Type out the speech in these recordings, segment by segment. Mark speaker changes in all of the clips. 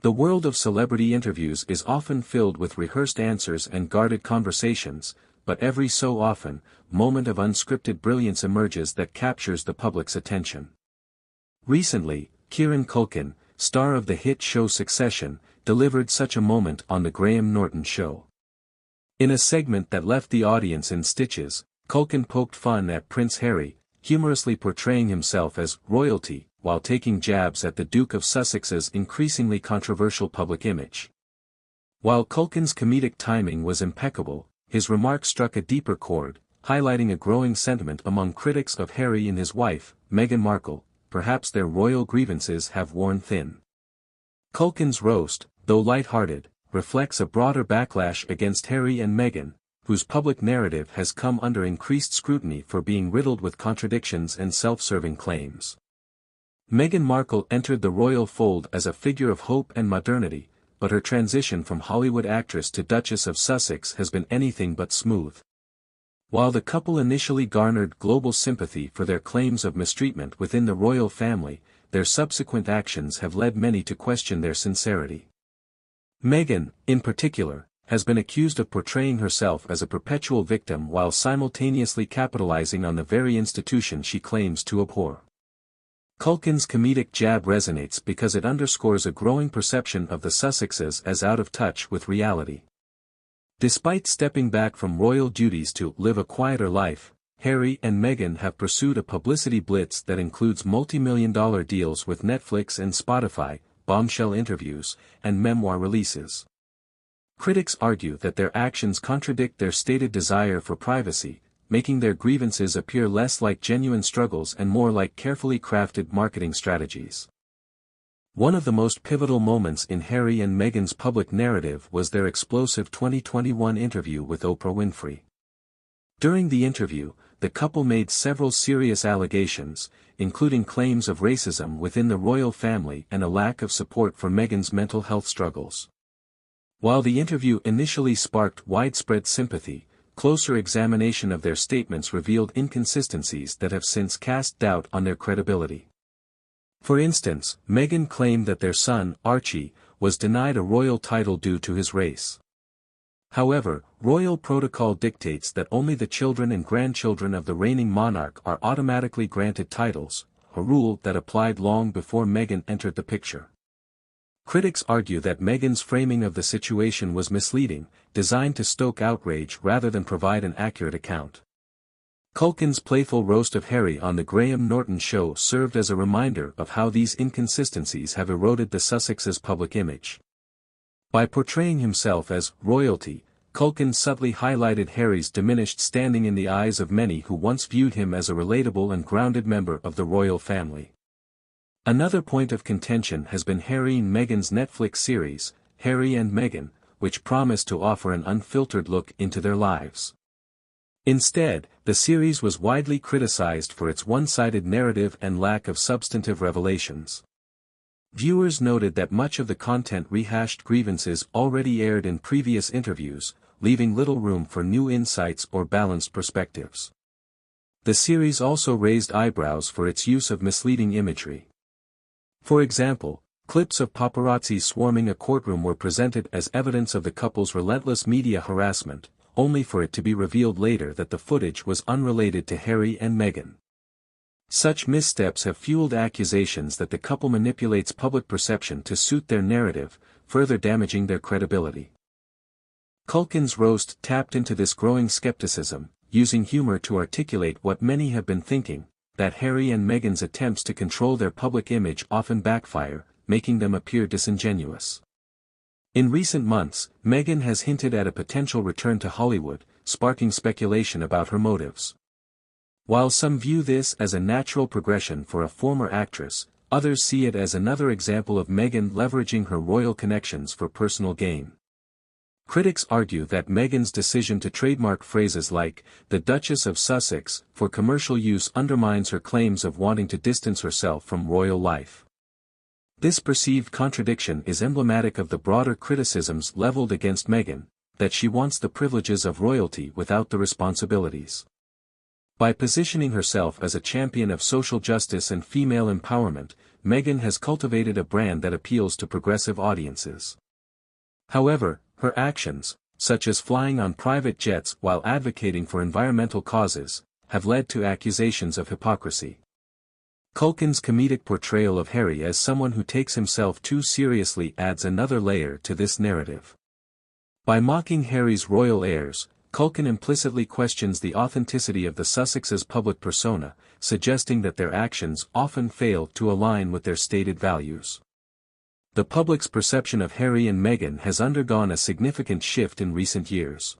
Speaker 1: The world of celebrity interviews is often filled with rehearsed answers and guarded conversations, but every so often, a moment of unscripted brilliance emerges that captures the public's attention. Recently, Kieran Culkin, star of the hit show Succession, delivered such a moment on The Norton Show. In a segment that left the audience in stitches, Culkin poked fun at Prince Harry, humorously portraying himself as royalty, while taking jabs at the Duke of Sussex's increasingly controversial public image. While Culkin's comedic timing was impeccable, his remark struck a deeper chord, highlighting a growing sentiment among critics of Harry and his wife, Meghan Markle. Perhaps their royal grievances have worn thin. Culkin's roast, though light-hearted, reflects a broader backlash against Harry and Meghan, whose public narrative has come under increased scrutiny for being riddled with contradictions and self-serving claims. Meghan Markle entered the royal fold as a figure of hope and modernity, but her transition from Hollywood actress to Duchess of Sussex has been anything but smooth. While the couple initially garnered global sympathy for their claims of mistreatment within the royal family, their subsequent actions have led many to question their sincerity. Meghan, in particular, has been accused of portraying herself as a perpetual victim while simultaneously capitalizing on the very institution she claims to abhor. Culkin's comedic jab resonates because it underscores a growing perception of the Sussexes as out of touch with reality. Despite stepping back from royal duties to live a quieter life, Harry and Meghan have pursued a publicity blitz that includes multi-million-dollar deals with Netflix and Spotify, bombshell interviews, and memoir releases. Critics argue that their actions contradict their stated desire for privacy, making their grievances appear less like genuine struggles and more like carefully crafted marketing strategies. One of the most pivotal moments in Harry and Meghan's public narrative was their explosive 2021 interview with Oprah Winfrey. During the interview, the couple made several serious allegations, including claims of racism within the royal family and a lack of support for Meghan's mental health struggles. While the interview initially sparked widespread sympathy, closer examination of their statements revealed inconsistencies that have since cast doubt on their credibility. For instance, Meghan claimed that their son, Archie, was denied a royal title due to his race. However, royal protocol dictates that only the children and grandchildren of the reigning monarch are automatically granted titles, a rule that applied long before Meghan entered the picture. Critics argue that Meghan's framing of the situation was misleading, designed to stoke outrage rather than provide an accurate account. Culkin's playful roast of Harry on The Norton Show served as a reminder of how these inconsistencies have eroded the Sussexes' public image. By portraying himself as royalty, Culkin subtly highlighted Harry's diminished standing in the eyes of many who once viewed him as a relatable and grounded member of the royal family. Another point of contention has been Harry and Meghan's Netflix series, Harry and Meghan, which promised to offer an unfiltered look into their lives. Instead, the series was widely criticized for its one-sided narrative and lack of substantive revelations. Viewers noted that much of the content rehashed grievances already aired in previous interviews, leaving little room for new insights or balanced perspectives. The series also raised eyebrows for its use of misleading imagery. For example, clips of paparazzi swarming a courtroom were presented as evidence of the couple's relentless media harassment, only for it to be revealed later that the footage was unrelated to Harry and Meghan. Such missteps have fueled accusations that the couple manipulates public perception to suit their narrative, further damaging their credibility. Culkin's roast tapped into this growing skepticism, using humor to articulate what many have been thinking, that Harry and Meghan's attempts to control their public image often backfire, making them appear disingenuous. In recent months, Meghan has hinted at a potential return to Hollywood, sparking speculation about her motives. While some view this as a natural progression for a former actress, others see it as another example of Meghan leveraging her royal connections for personal gain. Critics argue that Meghan's decision to trademark phrases like, the Duchess of Sussex, for commercial use undermines her claims of wanting to distance herself from royal life. This perceived contradiction is emblematic of the broader criticisms leveled against Meghan, that she wants the privileges of royalty without the responsibilities. By positioning herself as a champion of social justice and female empowerment, Meghan has cultivated a brand that appeals to progressive audiences. However, her actions, such as flying on private jets while advocating for environmental causes, have led to accusations of hypocrisy. Culkin's comedic portrayal of Harry as someone who takes himself too seriously adds another layer to this narrative. By mocking Harry's royal heirs, Culkin implicitly questions the authenticity of the Sussexes' public persona, suggesting that their actions often fail to align with their stated values. The public's perception of Harry and Meghan has undergone a significant shift in recent years.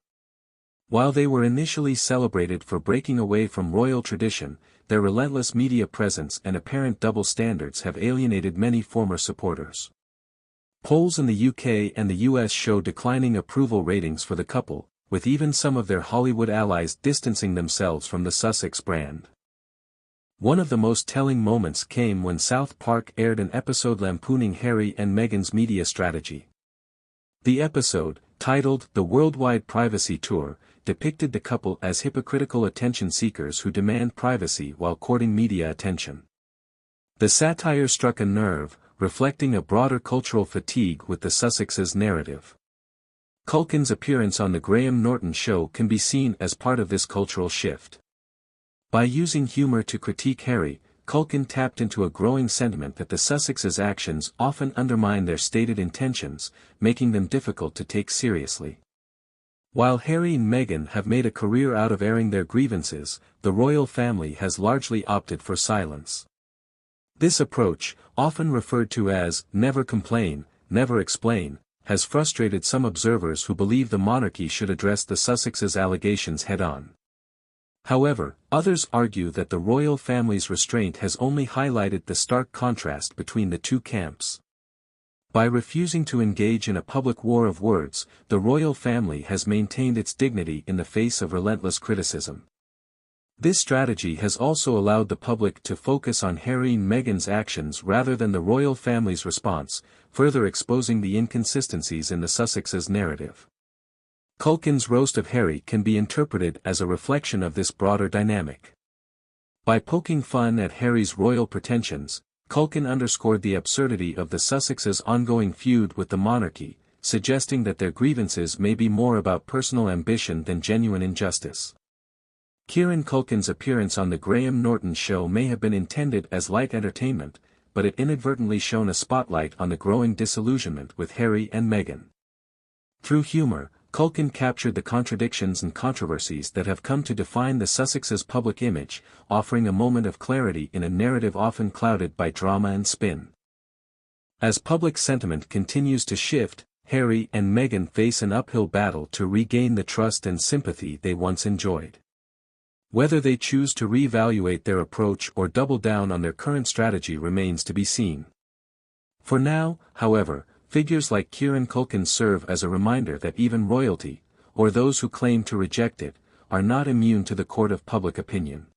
Speaker 1: While they were initially celebrated for breaking away from royal tradition, their relentless media presence and apparent double standards have alienated many former supporters. Polls in the UK and the US show declining approval ratings for the couple, with even some of their Hollywood allies distancing themselves from the Sussex brand. One of the most telling moments came when South Park aired an episode lampooning Harry and Meghan's media strategy. The episode, titled The Worldwide Privacy Tour, depicted the couple as hypocritical attention seekers who demand privacy while courting media attention. The satire struck a nerve, reflecting a broader cultural fatigue with the Sussexes' narrative. Culkin's appearance on TheGraham Norton show can be seen as part of this cultural shift. By using humor to critique Harry, Culkin tapped into a growing sentiment that the Sussexes' actions often undermine their stated intentions, making them difficult to take seriously. While Harry and Meghan have made a career out of airing their grievances, the royal family has largely opted for silence. This approach, often referred to as never complain, never explain, has frustrated some observers who believe the monarchy should address the Sussexes' allegations head-on. However, others argue that the royal family's restraint has only highlighted the stark contrast between the two camps. By refusing to engage in a public war of words, the royal family has maintained its dignity in the face of relentless criticism. This strategy has also allowed the public to focus on Harry and Meghan's actions rather than the royal family's response, further exposing the inconsistencies in the Sussexes' narrative. Culkin's roast of Harry can be interpreted as a reflection of this broader dynamic. By poking fun at Harry's royal pretensions, Culkin underscored the absurdity of the Sussexes' ongoing feud with the monarchy, suggesting that their grievances may be more about personal ambition than genuine injustice. Kieran Culkin's appearance on the Graham Norton show may have been intended as light entertainment, but it inadvertently shone a spotlight on the growing disillusionment with Harry and Meghan. Through humor, Culkin captured the contradictions and controversies that have come to define the Sussexes' public image, offering a moment of clarity in a narrative often clouded by drama and spin. As public sentiment continues to shift, Harry and Meghan face an uphill battle to regain the trust and sympathy they once enjoyed. Whether they choose to reevaluate their approach or double down on their current strategy remains to be seen. For now, however, figures like Kieran Culkin serve as a reminder that even royalty, or those who claim to reject it, are not immune to the court of public opinion.